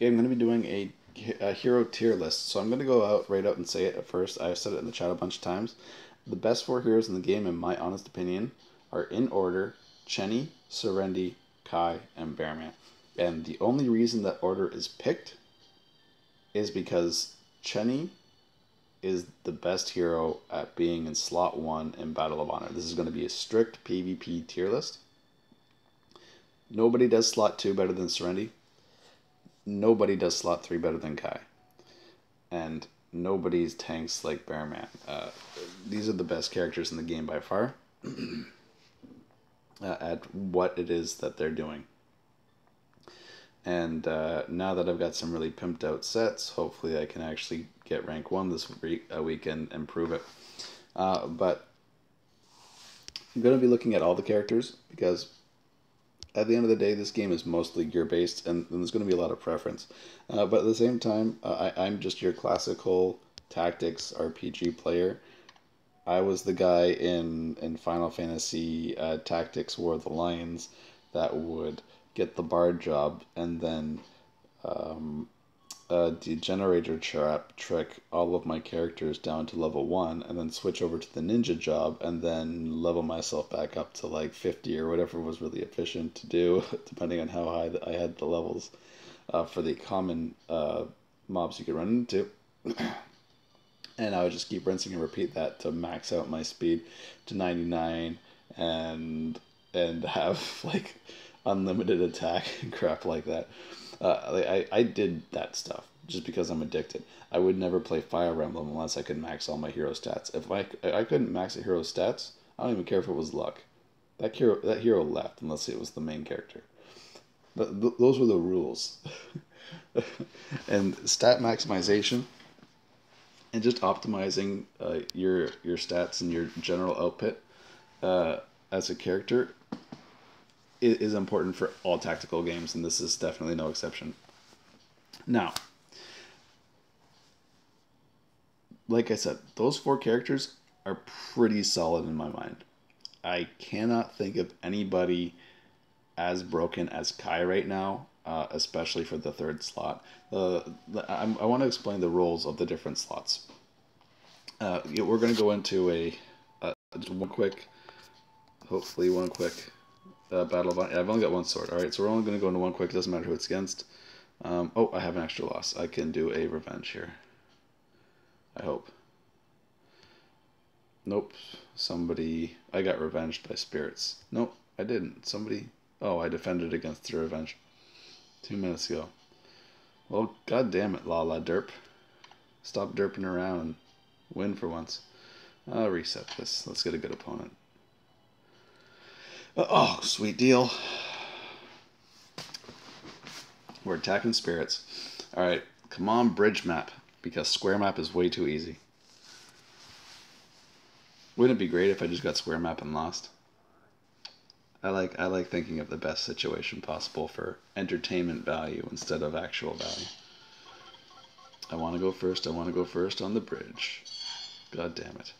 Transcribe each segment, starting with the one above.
Okay, I'm going to be doing a hero tier list. So I'm going to go out right out and say it at first. I've said it in the chat a bunch of times. The best 4 heroes in the game, in my honest opinion, are in order: Chenny, Serendi, Kai, and Bearman. And the only reason that order is picked is because Chenny is the best hero at being in slot 1 in Battle of Honor. This is going to be a strict PvP tier list. Nobody does slot 2 better than Serendi. Nobody does slot 3 better than Kai. And nobody's tanks like Bearman. These are the best characters in the game by far at what it is that they're doing. And now that I've got some really pimped out sets, hopefully I can actually get rank 1 this week and improve it. But I'm going to be looking at all the characters because at the end of the day, this game is mostly gear-based, and there's going to be a lot of preference. But at the same time, I'm just your classical tactics RPG player. I was the guy in Final Fantasy Tactics War of the Lions that would get the bard job and then the generator trap trick all of my characters down to level 1 and then switch over to the ninja job and then level myself back up to like 50 or whatever was really efficient to do depending on how high I had the levels for the common mobs you could run into. And I would just keep rinsing and repeat that to max out my speed to 99 and have like unlimited attack and crap like that. I did that stuff just because I'm addicted. I would never play Fire Emblem unless I could max all my hero stats. If I couldn't max a hero's stats, I don't even care if it was luck. That hero left unless it was the main character. But those were the rules. And stat maximization and just optimizing your stats and your general output as a character is important for all tactical games, and this is definitely no exception. Now, like I said, those 4 characters are pretty solid in my mind. I cannot think of anybody as broken as Kai right now, especially for the 3rd slot. I want to explain the roles of the different slots. We're going to go into hopefully one quick Battle of Honor. I've only got 1 sword. Alright, so we're only going to go into 1 quick. It doesn't matter who it's against. Oh, I have an extra loss. I can do a revenge here. I hope. Nope. I got revenged by spirits. Nope, I didn't. Oh, I defended against the revenge 2 minutes ago. Well, god damn it, Lala Derp. Stop derping around and win for once. I'll reset this. Let's get a good opponent. Oh, sweet deal. We're attacking spirits. Alright, come on, bridge map, because square map is way too easy. Wouldn't it be great if I just got square map and lost? I like thinking of the best situation possible for entertainment value instead of actual value. I want to go first. I want to go first on the bridge. God damn it.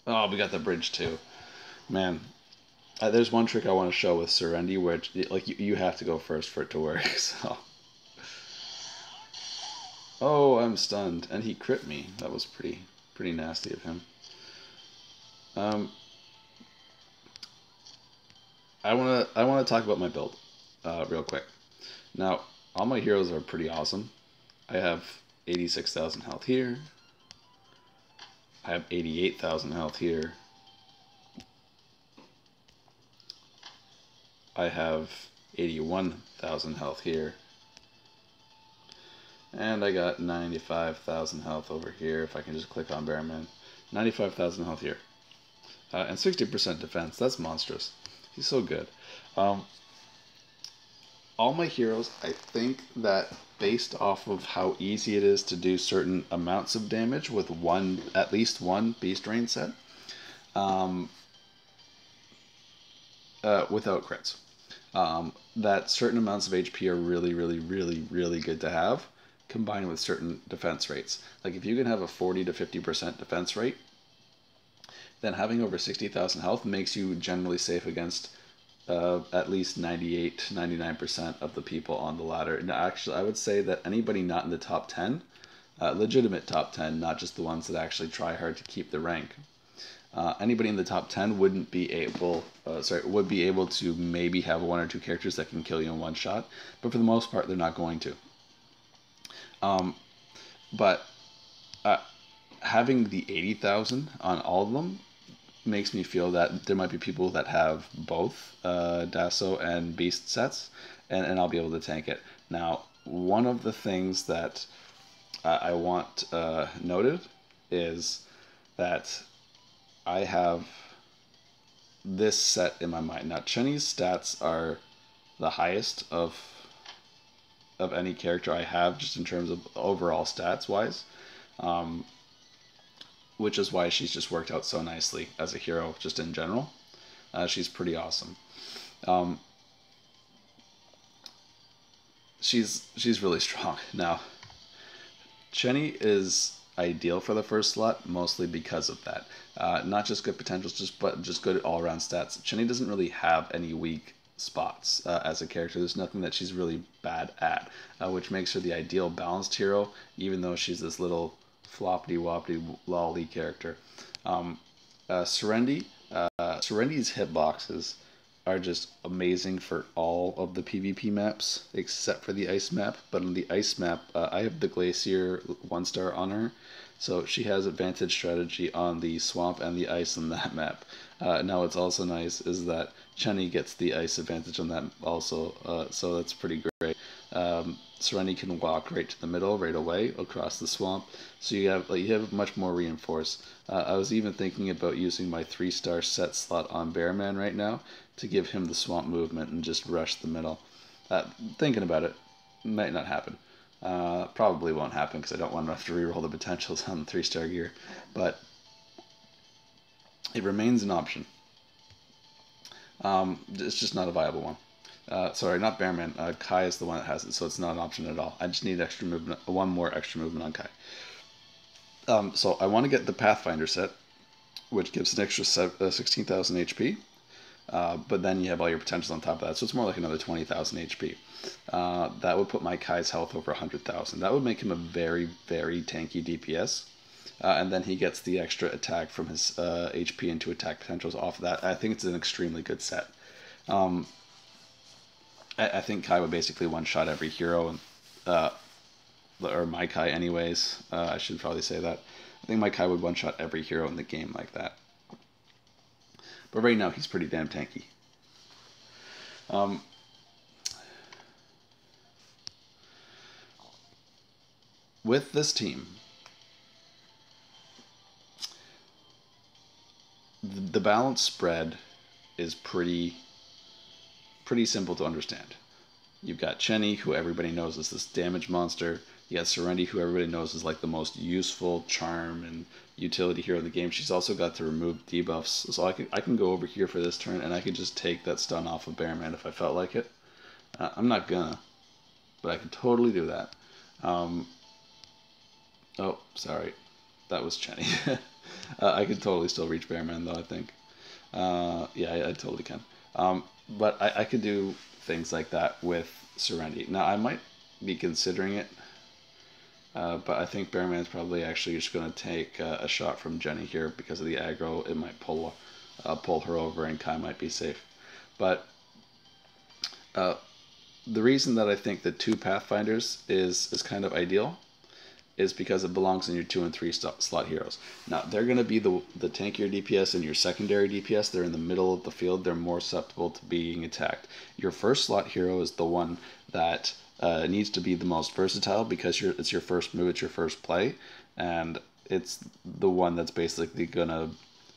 Oh, we got the bridge too. Man, there's one trick I want to show with Serendi where like you have to go first for it to work. So. Oh, I'm stunned, and he crit me. That was pretty nasty of him. I wanna talk about my build, real quick. Now, all my heroes are pretty awesome. I have 86,000 health here. I have 88,000 health here. I have 81,000 health here. And I got 95,000 health over here, if I can just click on Bearman. 95,000 health here. And 60% defense, that's monstrous. He's so good. All my heroes, I think that based off of how easy it is to do certain amounts of damage with at least one Beast Rain set, without crits, that certain amounts of HP are really, really, really, really good to have, combined with certain defense rates. Like if you can have a 40 to 50% defense rate, then having over 60,000 health makes you generally safe against at least 98, 99% of the people on the ladder. And actually, I would say that anybody not in the top 10, legitimate top 10, not just the ones that actually try hard to keep the rank, anybody in the top 10 wouldn't be able, would be able to maybe have one or two characters that can kill you in one shot, but for the most part, they're not going to. But having the 80,000 on all of them makes me feel that there might be people that have both Dasso and Beast sets, and I'll be able to tank it. Now, one of the things that I want noted is that I have this set in my mind. Now, Chunny's stats are the highest of any character I have, just in terms of overall stats wise, which is why she's just worked out so nicely as a hero, just in general. She's pretty awesome. She's really strong. Now, Chenny is ideal for the first slot, mostly because of that. Not just good potentials, but just good all-around stats. Chenny doesn't really have any weak spots as a character. There's nothing that she's really bad at, which makes her the ideal balanced hero, even though she's this little floppity-woppity lolly character. Serendy, Serendy's hitboxes are just amazing for all of the PvP maps except for the ice map. But on the ice map, I have the Glacier 1-star on her, so she has advantage strategy on the swamp and the ice on that map. Now what's also nice is that Chenny gets the ice advantage on that also, so that's pretty great. Serenity can walk right to the middle right away across the swamp, so you have much more reinforce. I was even thinking about using my 3-star set slot on Bearman right now to give him the swamp movement and just rush the middle. Thinking about it, might not happen. Probably won't happen because I don't want to have to reroll the potentials on the 3-star gear, but it remains an option. It's just not a viable one. Sorry, not Bearman. Kai is the one that has it, so it's not an option at all. I just need extra movement, one more extra movement on Kai. So I want to get the Pathfinder set, which gives an extra 16,000 HP, but then you have all your potentials on top of that, so it's more like another 20,000 HP. That would put my Kai's health over 100,000. That would make him a very, very tanky DPS. And then he gets the extra attack from his HP into attack potentials off of that. I think it's an extremely good set. I think Kai would basically one-shot every hero, and or my Kai anyways. I should probably say that. I think my Kai would one-shot every hero in the game like that. But right now, he's pretty damn tanky. With this team, the balance spread is pretty simple to understand. You've got Chenny, who everybody knows is this damage monster. You got Serenity, who everybody knows is like the most useful charm and utility hero in the game. She's also got to remove debuffs, so I can go over here for this turn and I could just take that stun off of Bearman if I felt like it. I'm not gonna, but I could totally do that. Oh, sorry, that was Chenny. I could totally still reach Bearman though, I think. Yeah, I totally can. But I could do things like that with Serenity. Now, I might be considering it, but I think Bearman's probably actually just going to take a shot from Jenny here because of the aggro. It might pull her over, and Kai might be safe. But the reason that I think the 2 Pathfinders is kind of ideal is because it belongs in your 2 and 3 slot heroes. Now, they're going to be the tankier DPS and your secondary DPS. They're in the middle of the field. They're more susceptible to being attacked. Your first slot hero is the one that needs to be the most versatile because it's your first move, it's your first play, and it's the one that's basically going to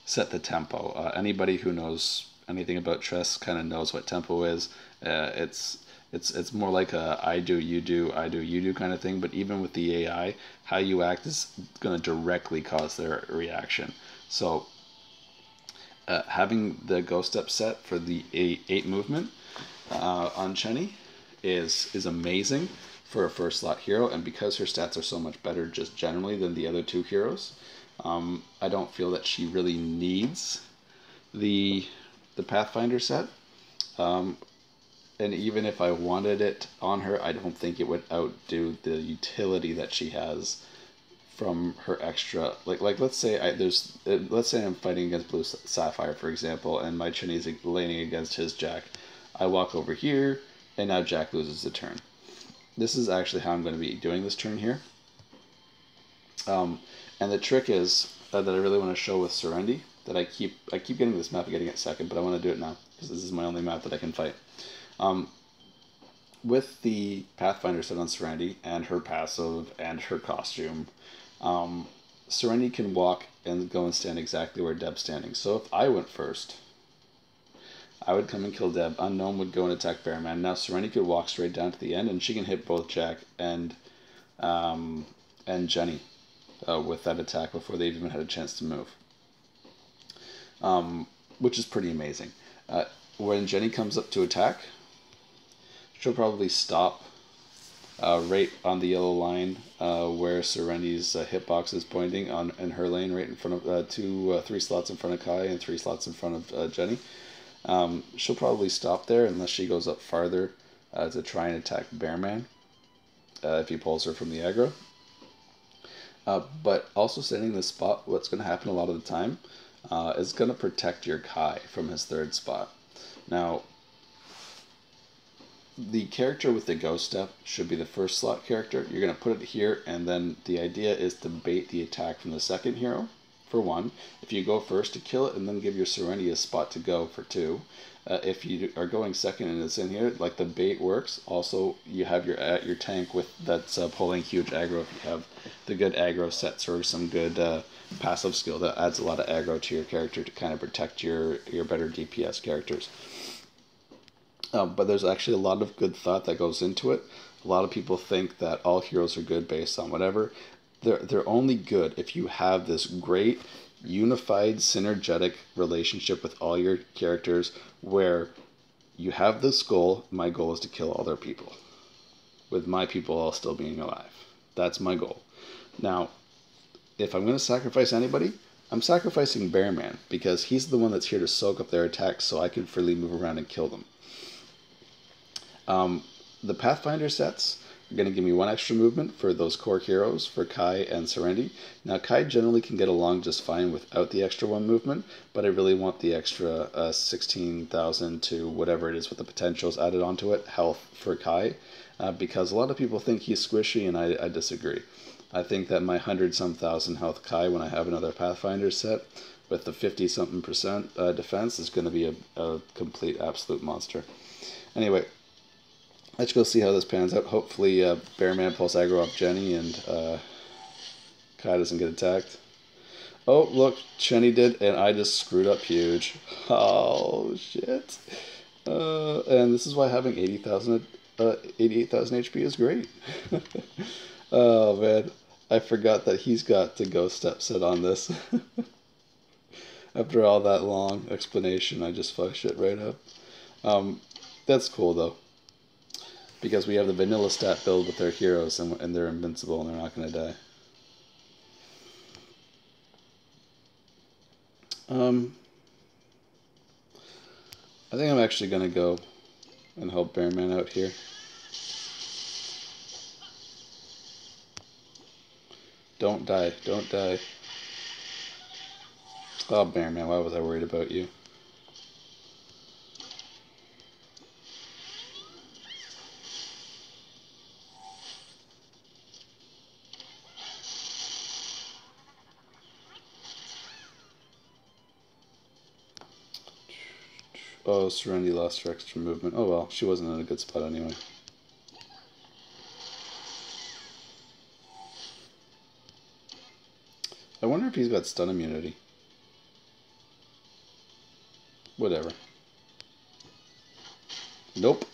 set the tempo. Anybody who knows anything about chess kind of knows what tempo is. It's more like a I do, you do kind of thing, but even with the AI, how you act is going to directly cause their reaction. So having the Ghost Step set for the 8 movement on Chenny is amazing for a first slot hero, and because her stats are so much better just generally than the other 2 heroes, I don't feel that she really needs the Pathfinder set. And even if I wanted it on her, I don't think it would outdo the utility that she has from her extra. Like let's say let's say I'm fighting against Blue Sapphire, for example, and my Chinese laning against his Jack. I walk over here, and now Jack loses a turn. This is actually how I'm going to be doing this turn here. And the trick is that I really want to show with Serenity, that I keep getting this map and getting it second, but I want to do it now because this is my only map that I can fight. With the Pathfinder set on Serenity and her passive and her costume, Serenity can walk and go and stand exactly where Deb's standing. So if I went first, I would come and kill Deb. Unknown would go and attack Bearman. Now Serenity could walk straight down to the end, and she can hit both Jack and Jenny with that attack before they even had a chance to move, which is pretty amazing. When Jenny comes up to attack, she'll probably stop right on the yellow line where Serenity's hitbox is pointing in her lane, right in front of 3 slots in front of Kai and 3 slots in front of Jenny. She'll probably stop there unless she goes up farther to try and attack Bearman if he pulls her from the aggro. But also standing in this spot, what's going to happen a lot of the time is going to protect your Kai from his 3rd spot. Now, the character with the ghost step should be the 1st slot character. You're going to put it here, and then the idea is to bait the attack from the 2nd hero for 1. If you go first, to kill it and then give your Serenity a spot to go for 2. If you are going second and it's in here, like the bait works. Also, you have your tank that's pulling huge aggro. If you have the good aggro sets or some good passive skill that adds a lot of aggro to your character to kind of protect your better DPS characters. But there's actually a lot of good thought that goes into it. A lot of people think that all heroes are good based on whatever. They're only good if you have this great unified synergetic relationship with all your characters where you have this goal. My goal is to kill all their people, with my people all still being alive. That's my goal. Now, if I'm going to sacrifice anybody, I'm sacrificing Bearman because he's the one that's here to soak up their attacks so I can freely move around and kill them. The Pathfinder sets are going to give me 1 extra movement for those core heroes, for Kai and Serenity. Now, Kai generally can get along just fine without the extra 1 movement, but I really want the extra 16,000 to whatever it is with the potentials added onto it, health for Kai, because a lot of people think he's squishy, and I disagree. I think that my 100-some thousand health Kai, when I have another Pathfinder set, with the 50-something% defense, is going to be a complete, absolute monster. Anyway, let's go see how this pans out. Hopefully, Bearman pulls aggro off Jenny and Kai doesn't get attacked. Oh, look, Jenny did, and I just screwed up huge. Oh, shit. And this is why having 88,000 HP is great. Oh, man. I forgot that he's got the ghost step set on this. After all that long explanation, I just fucked shit right up. That's cool, though, because we have the vanilla stat build with their heroes, and they're invincible, and they're not going to die. I think I'm actually going to go and help Bearman out here. Don't die, don't die. Oh, Bearman, why was I worried about you? Oh, Serenity lost her extra movement. Oh well, she wasn't in a good spot anyway. I wonder if he's got stun immunity. Whatever. Nope.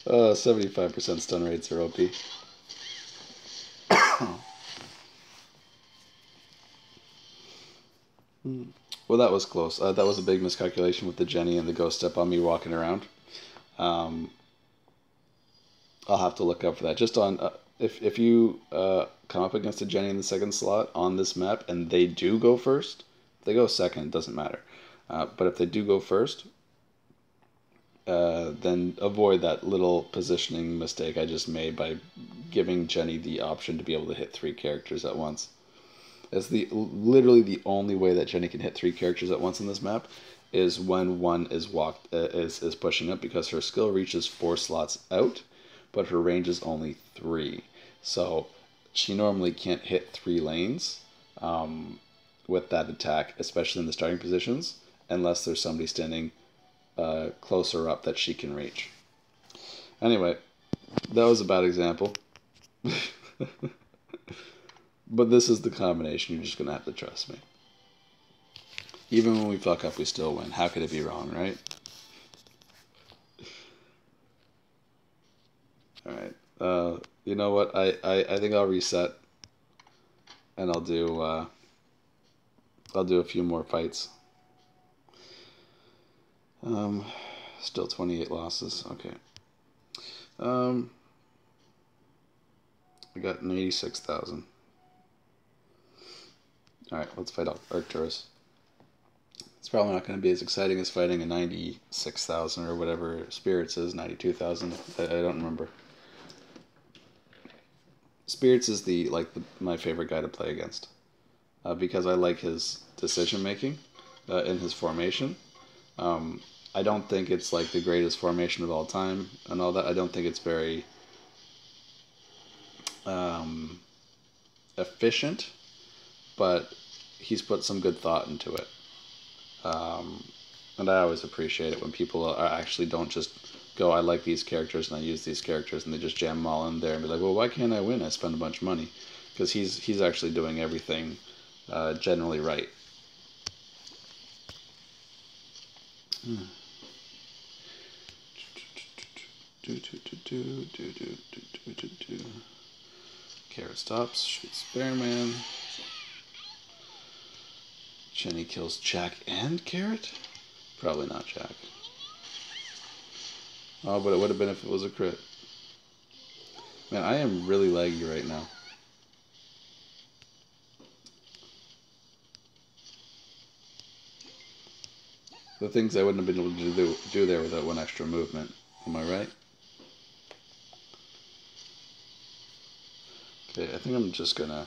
75% stun rates are OP. Well, that was close. That was a big miscalculation with the Jenny and the ghost step on me walking around. I'll have to look up for that. Just on if you come up against a Jenny in the second slot on this map and they do go first, if they go second, it doesn't matter. But if they do go first, then avoid that little positioning mistake I just made by giving Jenny the option to be able to hit 3 characters at once. That's literally the only way that Jenny can hit 3 characters at once in this map is when one is is pushing up, because her skill reaches 4 slots out, but her range is only 3. So she normally can't hit 3 lanes with that attack, especially in the starting positions, unless there's somebody standing closer up that she can reach. Anyway, that was a bad example. But this is the combination. You're just going to have to trust me. Even when we fuck up, we still win. How could it be wrong, right? Alright. You know what? I think I'll reset. And I'll do a few more fights. Still 28 losses. Okay. I got an 86,000. Alright, let's fight Arcturus. It's probably not going to be as exciting as fighting a 96,000 or whatever Spirits is, 92,000. I don't remember. Spirits is my favorite guy to play against, because I like his decision making in his formation. I don't think it's like the greatest formation of all time and all that. I don't think it's very efficient, but he's put some good thought into it. And I always appreciate it when people actually don't just go, I like these characters and I use these characters, and they just jam them all in there and be like, well, why can't I win? I spend a bunch of money. Because he's actually doing everything generally right. Carrot stops, shoots Bearman. Jenny kills Jack and Carrot? Probably not Jack. Oh, but it would have been if it was a crit. Man, I am really laggy right now. The things I wouldn't have been able to do there without one extra movement. Am I right? Okay, I think I'm just gonna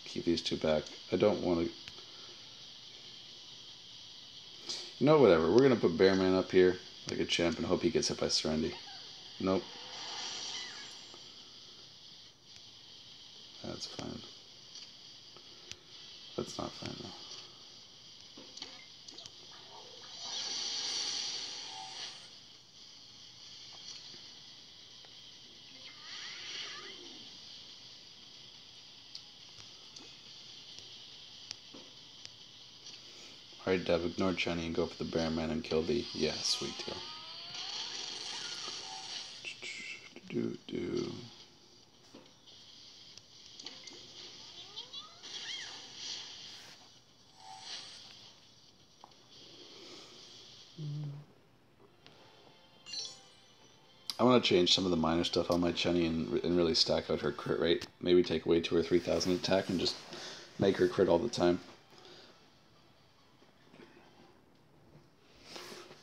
keep these 2 back. I don't want to... You know, whatever. We're gonna put Bearman up here like a champ and hope he gets hit by Serenity. Nope. That's fine. That's not fine though. Alright, Dev, ignore Jenny and go for the Bearman and kill the... Yeah, sweet deal. I want to change some of the minor stuff on my Jenny and really stack out her crit rate. Maybe take away 2,000 or 3,000 attack and just make her crit all the time.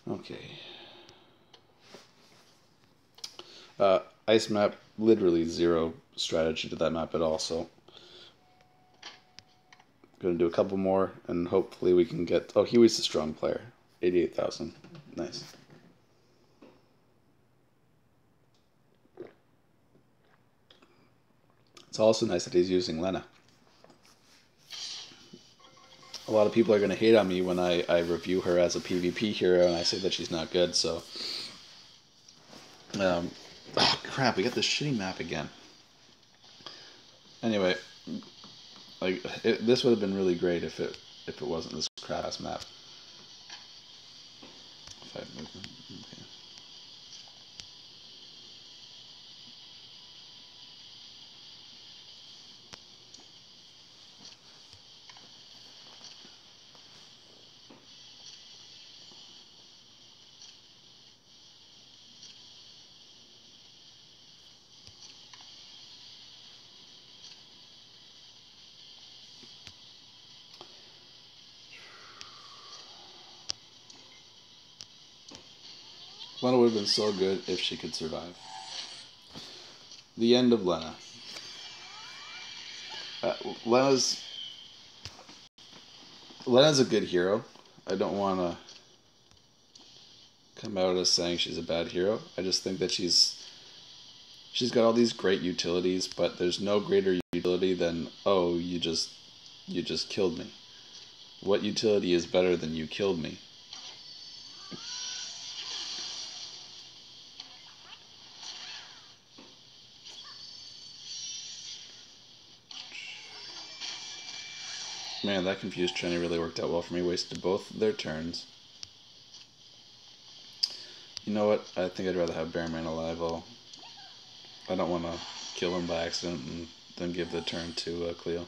Okay. Ice map, literally 0 strategy to that map at all, so... Gonna do a couple more, and hopefully we can get... Oh, he was a strong player. 88,000. Nice. It's also nice that he's using Lena. A lot of people are going to hate on me when I review her as a PvP hero and I say that she's not good, so... Oh, crap, we got this shitty map again. Anyway, this would have been really great if it wasn't this crap-ass map. 5 movement, okay. Lena would have been so good if she could survive. The end of Lena. Lena's a good hero. I don't want to come out as saying she's a bad hero. I just think that she's got all these great utilities, but there's no greater utility than, oh, you just killed me. What utility is better than you killed me? Man, that confused Trenny really worked out well for me. Wasted both their turns. You know what? I think I'd rather have Bearman alive. I don't want to kill him by accident and then give the turn to Cleo.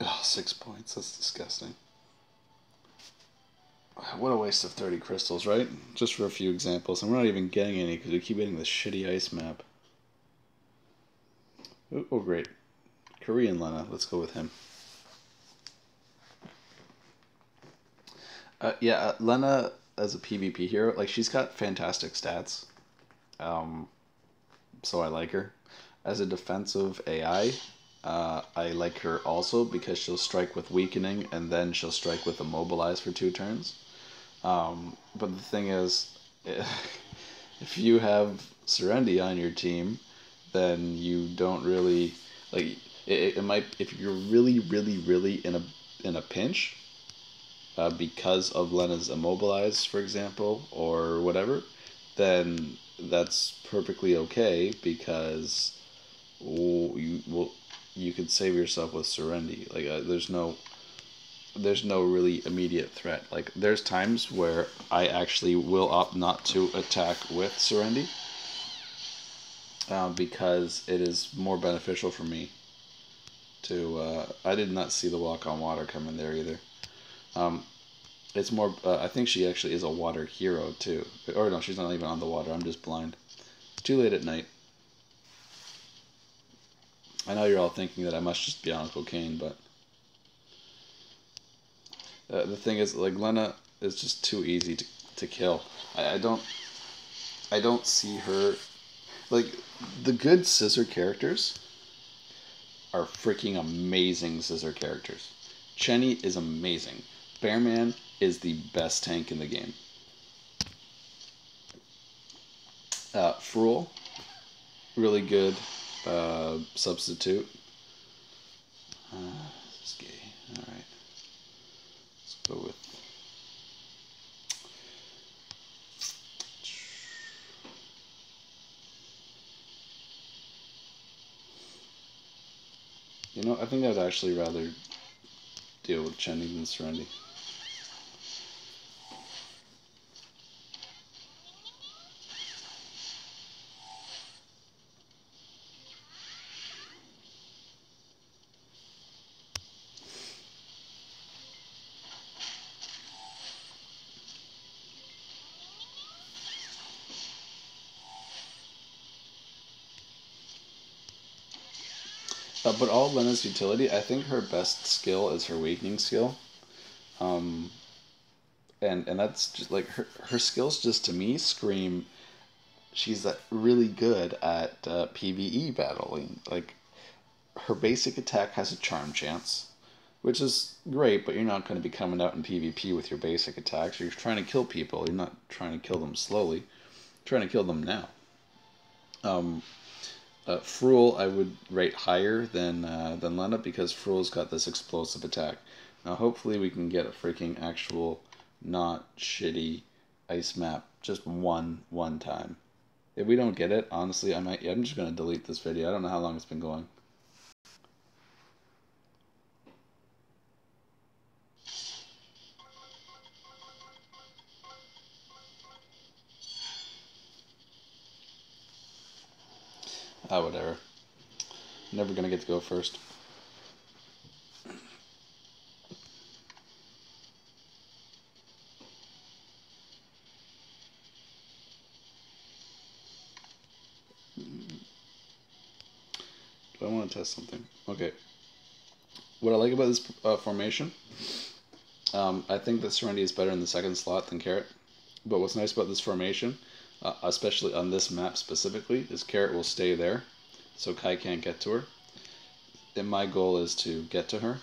Oh, 6 points. That's disgusting. What a waste of 30 crystals, right? Just for a few examples. And we're not even getting any because we keep getting this shitty ice map. Oh, great. Korean Lena. Let's go with him. Yeah, Lena as a PvP hero, like, she's got fantastic stats. So I like her. As a defensive AI, I like her also because she'll strike with weakening and then she'll strike with immobilize for 2 turns. But the thing is, if you have Serendi on your team, then you don't really, like, it might, if you're really in a pinch, because of Lena's immobilize, for example, or whatever, then that's perfectly okay because you could save yourself with Serendi. Like, there's no really immediate threat. Like, there's times where I actually will opt not to attack with Serendi, because it is more beneficial for me to, I did not see the walk on water coming there either. It's more, I think she actually is a water hero too. Or no, she's not even on the water, I'm just blind. Too late at night. I know you're all thinking that I must just be on cocaine, but the thing is, like, Lena is just too easy to kill. I don't see her, like, the good scissor characters are freaking amazing scissor characters. Chenny is amazing. Bearman is the best tank in the game. Fwt, really good substitute. This is gay. Alright. Let's go with... You know, I think I'd actually rather deal with Chenny than Serendi. But all Lena's utility, I think her best skill is her weakening skill. And that's just, like, her skills just, to me, scream she's really good at PvE battling. Like, her basic attack has a charm chance, which is great, but you're not going to be coming out in PvP with your basic attacks. You're trying to kill people. You're not trying to kill them slowly. You're trying to kill them now. Fwt I would rate higher than Lena because Frul's got this explosive attack. Now hopefully we can get a freaking actual not shitty ice map just one time. If we don't get it, honestly, I'm just gonna delete this video. I don't know how long it's been going. Whatever. Never gonna get to go first. want to test something. Okay. What I like about this formation, I think that Serenity is better in the second slot than Carrot. But what's nice about this formation, especially on this map specifically, is Carrot will stay there, so Kai can't get to her. And my goal is to get to her.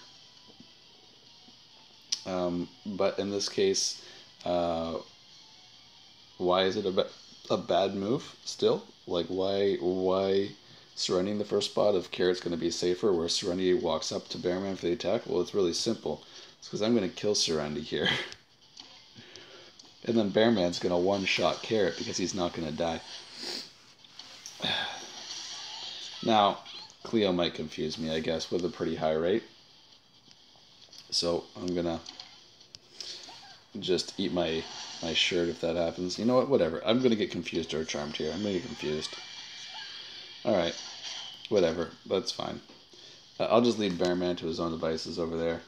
But in this case, why is it a bad move still? Like, why Serenity in the first spot if Carrot's going to be safer, where Serenity walks up to Bearman for the attack? Well, it's really simple. It's because I'm going to kill Serenity here. And then Bearman's going to one-shot Carrot because he's not going to die. Now, Cleo might confuse me, I guess, with a pretty high rate. So I'm going to just eat my shirt if that happens. You know what? Whatever. I'm going to get confused or charmed here. I'm going to get confused. Alright. Whatever. That's fine. I'll just leave Bearman to his own devices over there.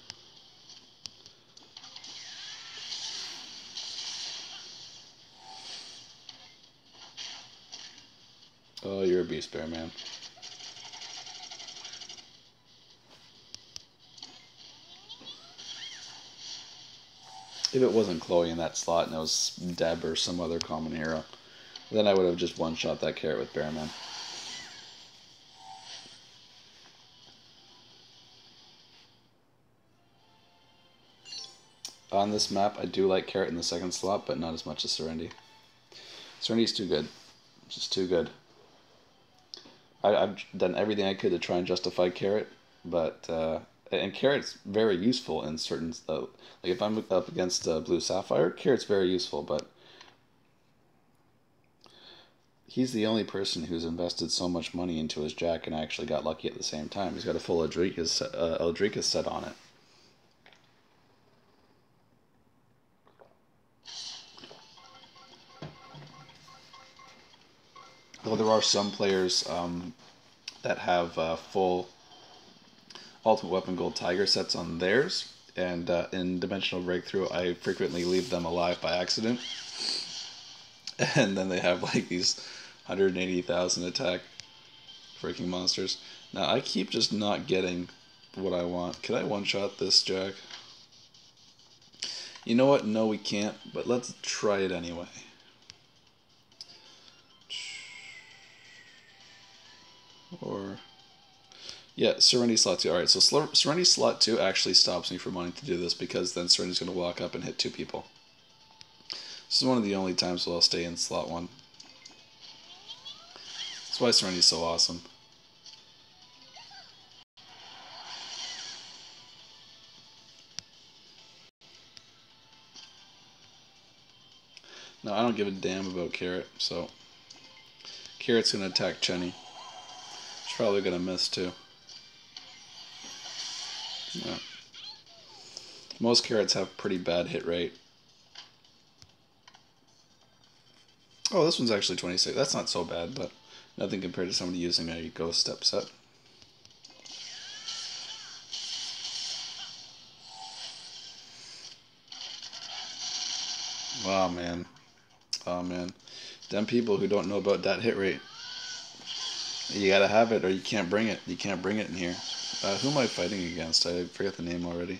Oh, you're a beast, Bearman. If it wasn't Chloe in that slot and it was Deb or some other common hero, then I would have just one-shot that Carrot with Bearman. On this map, I do like Carrot in the second slot, but not as much as Serenity. Serenity's too good. Just too good. I've done everything I could to try and justify Carrot, but and Carrot's very useful in certain like if I'm up against Blue Sapphire, Carrot's very useful, but he's the only person who's invested so much money into his Jack and actually got lucky at the same time. He's got a full Eldrika's set on it. Though there are some players that have full Ultimate Weapon Gold Tiger sets on theirs, and in Dimensional Breakthrough I frequently leave them alive by accident, and then they have like these 180,000 attack freaking monsters. Now I keep just not getting what I want. Can I one-shot this Jack? You know what? No, we can't, but let's try it anyway. Or, yeah, Serenity slot 2. Alright, so Serenity slot 2 actually stops me from wanting to do this because then Serenity's going to walk up and hit 2 people. This is one of the only times where I'll stay in slot 1. That's why Serenity's so awesome. No, I don't give a damn about Carrot, so Carrot's going to attack Chenny. She's probably going to miss too. Yeah. Most Carrots have pretty bad hit rate. Oh, this one's actually 26. That's not so bad, but nothing compared to somebody using a Ghost Step set. Oh, man. Oh, man. Them people who don't know about that hit rate. You gotta have it or you can't bring it. You can't bring it in here. Who am I fighting against? I forget the name already.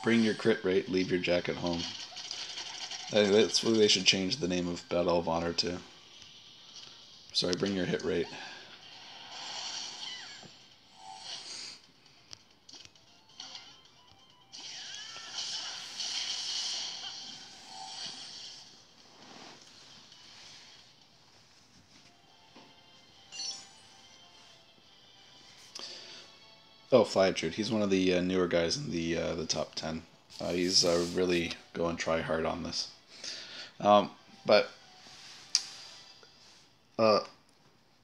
Bring your crit rate, leave your Jack at home. That's what they should change the name of Battle of Honor to. Sorry, bring your hit rate. Oh, Flytrude. He's one of the newer guys in the top 10. He's really going try hard on this. But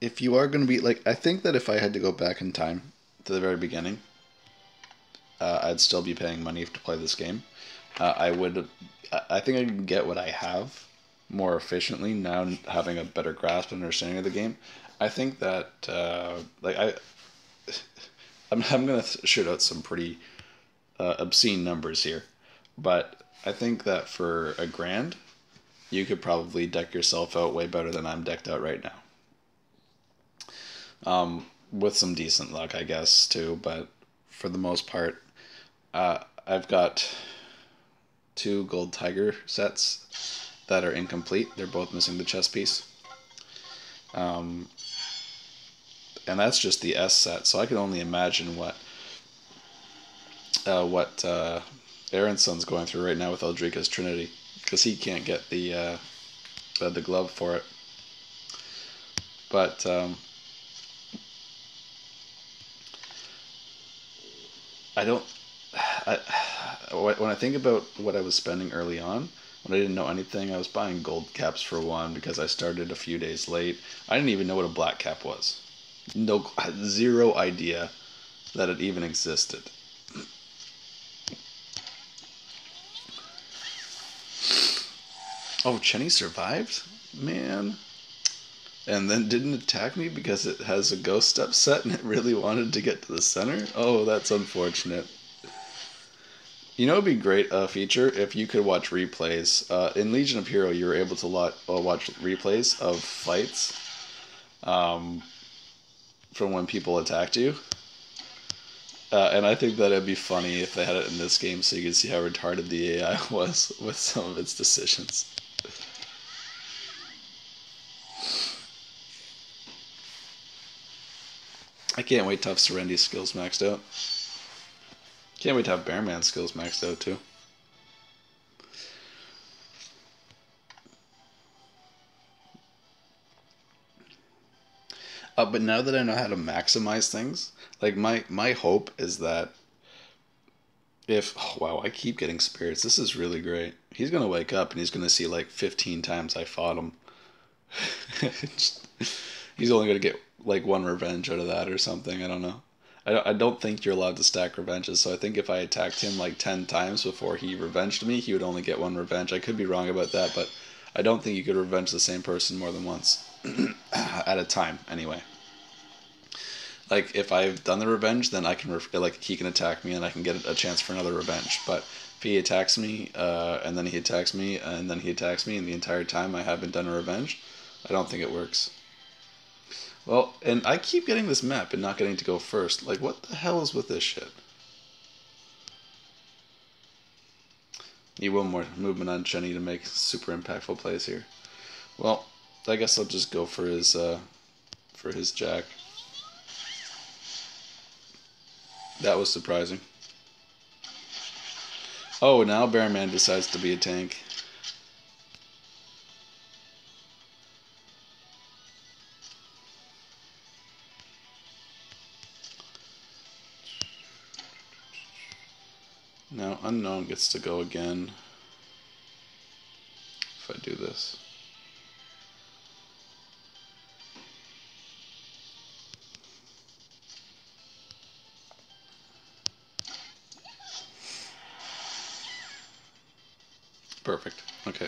if you are going to be like, I think that if I had to go back in time to the very beginning, I'd still be paying money to play this game. I think I can get what I have more efficiently now, having a better grasp and understanding of the game. I think that I'm going to shoot out some pretty obscene numbers here, but I think that for $1,000, you could probably deck yourself out way better than I'm decked out right now. With some decent luck, I guess, too. But for the most part, I've got 2 gold tiger sets that are incomplete. They're both missing the chest piece. And that's just the S set, so I can only imagine what Aaron's son's going through right now with Eldrika's Trinity, because he can't get the glove for it. But I don't. When I think about what I was spending early on, when I didn't know anything, I was buying gold caps for 1 because I started a few days late. I didn't even know what a black cap was. No, zero idea that it even existed. Oh, Chenny survived? Man. And then didn't attack me because it has a ghost step set and it really wanted to get to the center? Oh, that's unfortunate. You know, it'd be great feature if you could watch replays. In Legion of Hero, you were able to watch replays of fights from when people attacked you. And I think that it'd be funny if they had it in this game so you could see how retarded the AI was with some of its decisions. I can't wait to have Serendi's skills maxed out. Can't wait to have Bearman's skills maxed out too. But now that I know how to maximize things, like my hope is that if, oh wow, I keep getting spirits. This is really great. He's gonna wake up and he's gonna see like 15 times I fought him. He's only gonna get like 1 revenge out of that or something. I don't know. I don't think you're allowed to stack revenges, so I think if I attacked him like 10 times before he revenged me, he would only get 1 revenge. I could be wrong about that, but I don't think you could revenge the same person more than once. At a time, anyway. Like, if I've done the revenge, then I can, like, he can attack me and I can get a chance for another revenge. But if he attacks me, and then he attacks me, and then he attacks me, and the entire time I haven't done a revenge, I don't think it works. Well, and I keep getting this map and not getting to go first. Like, what the hell is with this shit? Need 1 more movement on Chenny to make super impactful plays here. Well, I guess I'll just go for his jack. That was surprising. Oh, now Bearman decides to be a tank. Now Unknown gets to go again. If I do this. Perfect. Okay.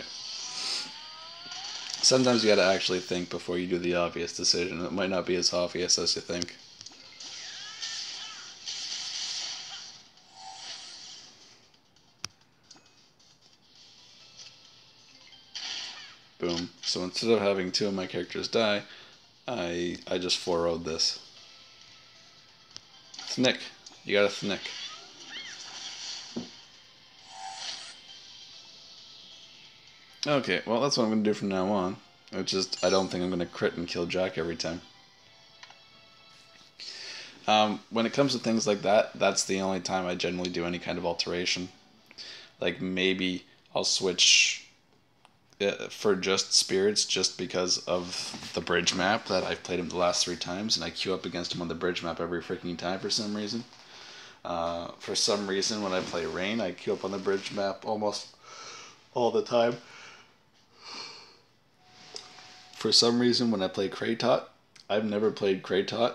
Sometimes you gotta actually think before you do the obvious decision. It might not be as obvious as you think. Boom. So instead of having 2 of my characters die, I just 4-0'd this. Thnick. You got a Thnick. Okay, well that's what I'm going to do from now on. I don't think I'm going to crit and kill Jack every time. When it comes to things like that, that's the only time I generally do any kind of alteration. Like, maybe I'll switch for just spirits just because of the bridge map that I've played him the last 3 times, and I queue up against him on the bridge map every freaking time for some reason. For some reason, when I play Rain, I queue up on the bridge map almost all the time. For some reason, when I play Kratot, I've never played Kratot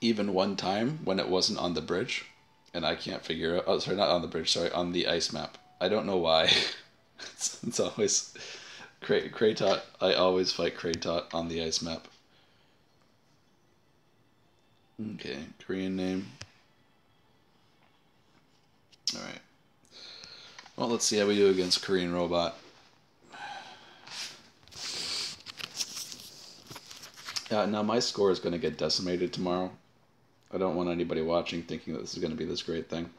even 1 time when it wasn't on the bridge, and I can't figure out. Oh, sorry, not on the bridge. Sorry, on the ice map. I don't know why. it's always Kratot. I always fight Kratot on the ice map. Okay, Korean name. All right. Well, let's see how we do against Korean Robot. Now my score is going to get decimated tomorrow. I don't want anybody watching thinking that this is going to be this great thing.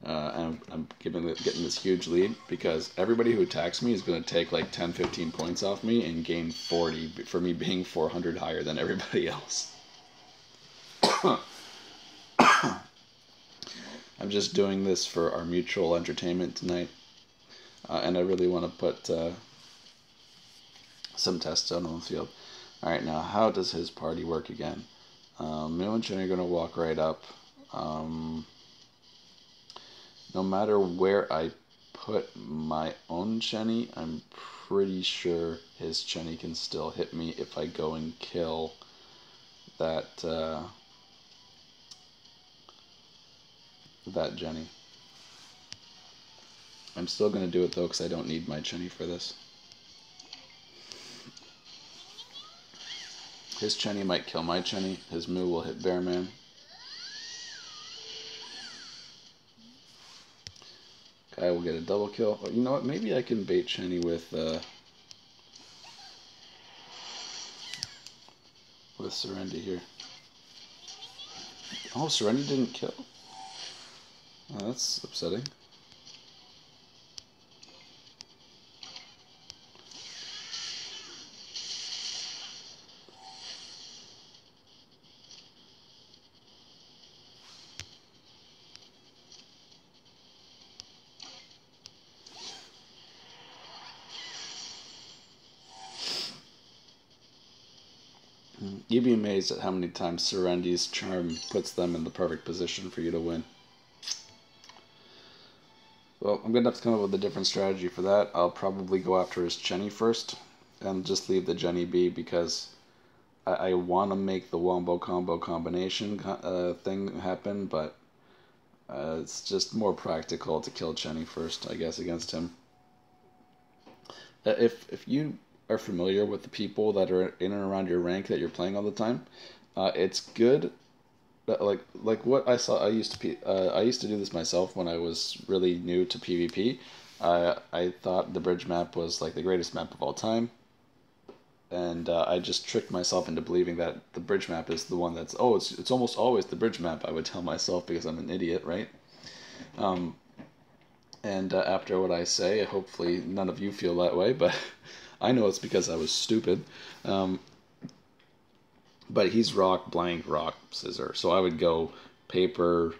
And I'm getting this huge lead because everybody who attacks me is going to take like 10, 15 points off me and gain 40 for me being 400 higher than everybody else. I'm just doing this for our mutual entertainment tonight. And I really want to put some tests out on the field. Alright, now how does his party work again? Mil and Jenny are going to walk right up. No matter where I put my own Chenny, I'm pretty sure his Chenny can still hit me if I go and kill that that Jenny. I'm still going to do it though because I don't need my Chenny for this. His Chenny might kill my Chenny. His Moo will hit Bearman. I will get a double kill. Or, you know what? Maybe I can bait Chenny with Serenity here. Oh, Serenity didn't kill. Oh, that's upsetting. You'd be amazed at how many times Serenity's charm puts them in the perfect position for you to win. Well, I'm going to have to come up with a different strategy for that. I'll probably go after his Chenny first and just leave the Jenny be because I want to make the Wombo Combo combination thing happen, but it's just more practical to kill Chenny first, I guess, against him. If you are familiar with the people that are in and around your rank that you're playing all the time, it's good. Like what I saw, I used to do this myself when I was really new to PvP. I thought the bridge map was like the greatest map of all time, and I just tricked myself into believing that the bridge map is the one that's it's almost always the bridge map. I would tell myself because I'm an idiot, right? And after what I say, hopefully none of you feel that way, but I know it's because I was stupid. But he's rock, blank, rock, scissor. So I would go paper,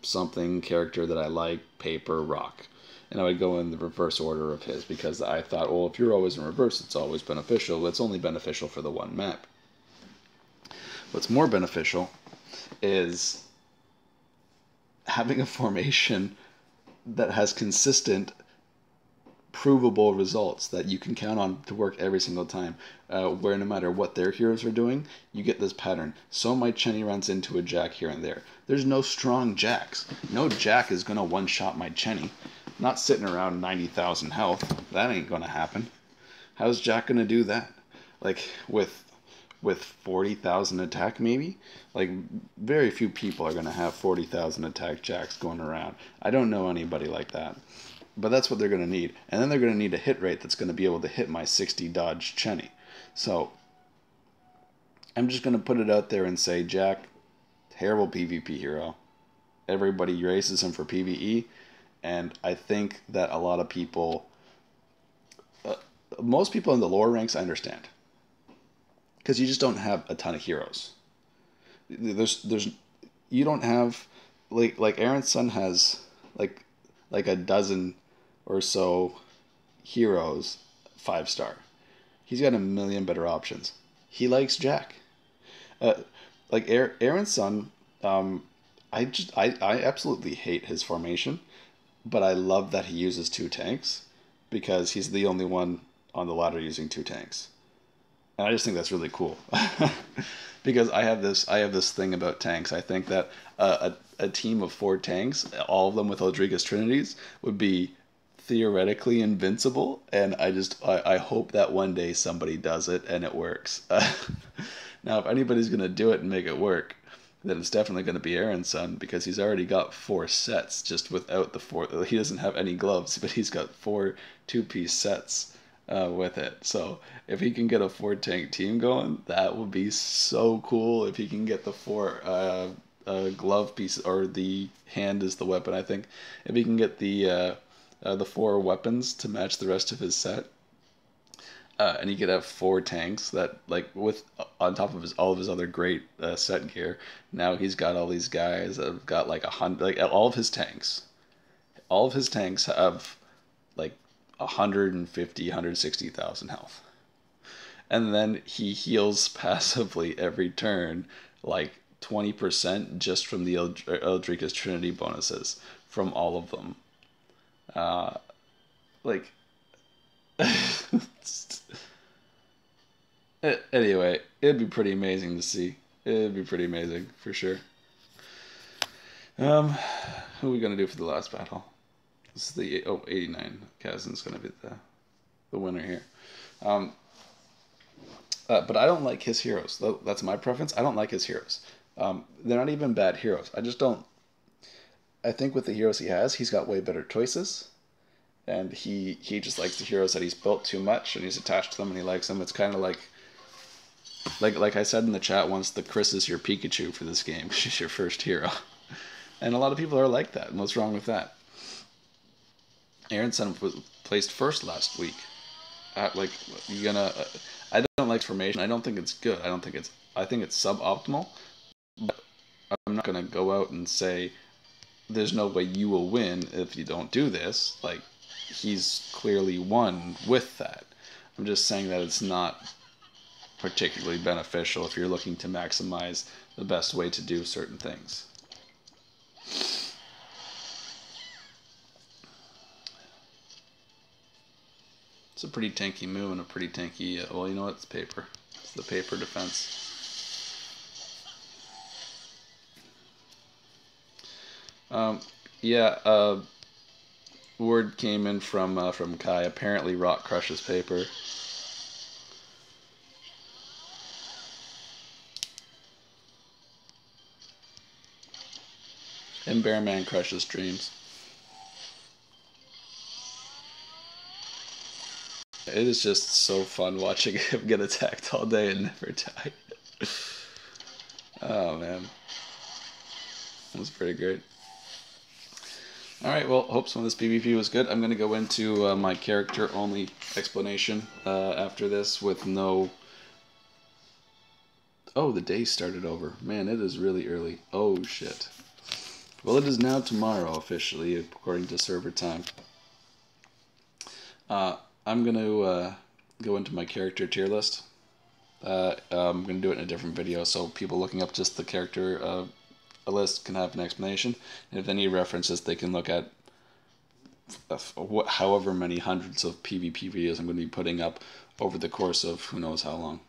something, character that I like, paper, rock. And I would go in the reverse order of his because I thought, well, if you're always in reverse, it's always beneficial. It's only beneficial for the one map. What's more beneficial is having a formation that has consistent, provable results that you can count on to work every single time, where no matter what their heroes are doing, you get this pattern. So my Chenny runs into a Jack here and there. There's no strong Jacks. No Jack is going to one-shot my Chenny. Not sitting around 90,000 health. That ain't going to happen. How's Jack going to do that? Like, with 40,000 attack maybe? Like, very few people are going to have 40,000 attack Jacks going around. I don't know anybody like that. But that's what they're going to need. And then they're going to need a hit rate that's going to be able to hit my 60 dodge Chenny. So, I'm just going to put it out there and say, Jack, terrible PvP hero. Everybody races him for PvE. And I think that a lot of people, most people in the lower ranks, I understand. Because you just don't have a ton of heroes. You don't have, like Aaron's son has, like a dozen or so heroes 5-star. He's got a million better options. He likes Jack. Like Aaron's son, I absolutely hate his formation, but I love that he uses 2 tanks because he's the only one on the ladder using 2 tanks. And I just think that's really cool. Because I have this thing about tanks. I think that a team of 4 tanks, all of them with Eldriga's Trinities, would be theoretically invincible, and I hope that one day somebody does it and it works. Now, if anybody's going to do it and make it work, then it's definitely going to be Aaron's son, because he's already got 4 sets just without the 4. He doesn't have any gloves, but he's got 4 2-piece sets with it. So if he can get a 4 tank team going, that would be so cool. If he can get the 4 glove piece, or the hand is the weapon, I think. If he can get the 4 weapons to match the rest of his set, and he could have 4 tanks that, like, with on top of all of his other great set gear. Now he's got all these guys that have got like 100, like all of his tanks. All of his tanks have like 150, 160,000 health, and then he heals passively every turn, like 20% just from the Eldrika's Trinity bonuses from all of them. Uh, like Anyway, it'd be pretty amazing to see. It'd be pretty amazing for sure. Who are we gonna do for the last battle? This is the 89. Kazin's gonna be the winner here. Um, but I don't like his heroes. That's my preference. I don't like his heroes. They're not even bad heroes. I just don't. I think with the heroes he has, he's got way better choices, and he just likes the heroes that he's built too much, and he's attached to them, and he likes them. It's kind of like I said in the chat once, the Chris is your Pikachu for this game. She's your first hero, and a lot of people are like that. And what's wrong with that? Aaron Sen was placed first last week. Like, you're gonna. I don't like formation. I don't think it's good. I think it's suboptimal. But I'm not gonna go out and say there's no way you will win if you don't do this. Like, he's clearly won with that. I'm just saying that it's not particularly beneficial if you're looking to maximize the best way to do certain things. It's a pretty tanky move and a pretty tanky, well, you know what, it's paper. It's the paper defense. Yeah, word came in from Kai. Apparently Rock crushes paper. And Bearman crushes dreams. It is just so fun watching him get attacked all day and never die. Oh man, that was pretty great. Alright, well, hope some of this PvP was good. I'm going to go into my character-only explanation after this with no... Oh, the day started over. Man, it is really early. Oh, shit. Well, it is now tomorrow, officially, according to server time. I'm going to go into my character tier list. I'm going to do it in a different video, so people looking up just the character list can have an explanation. And if they need references, they can look at however many hundreds of PvP videos I'm going to be putting up over the course of who knows how long.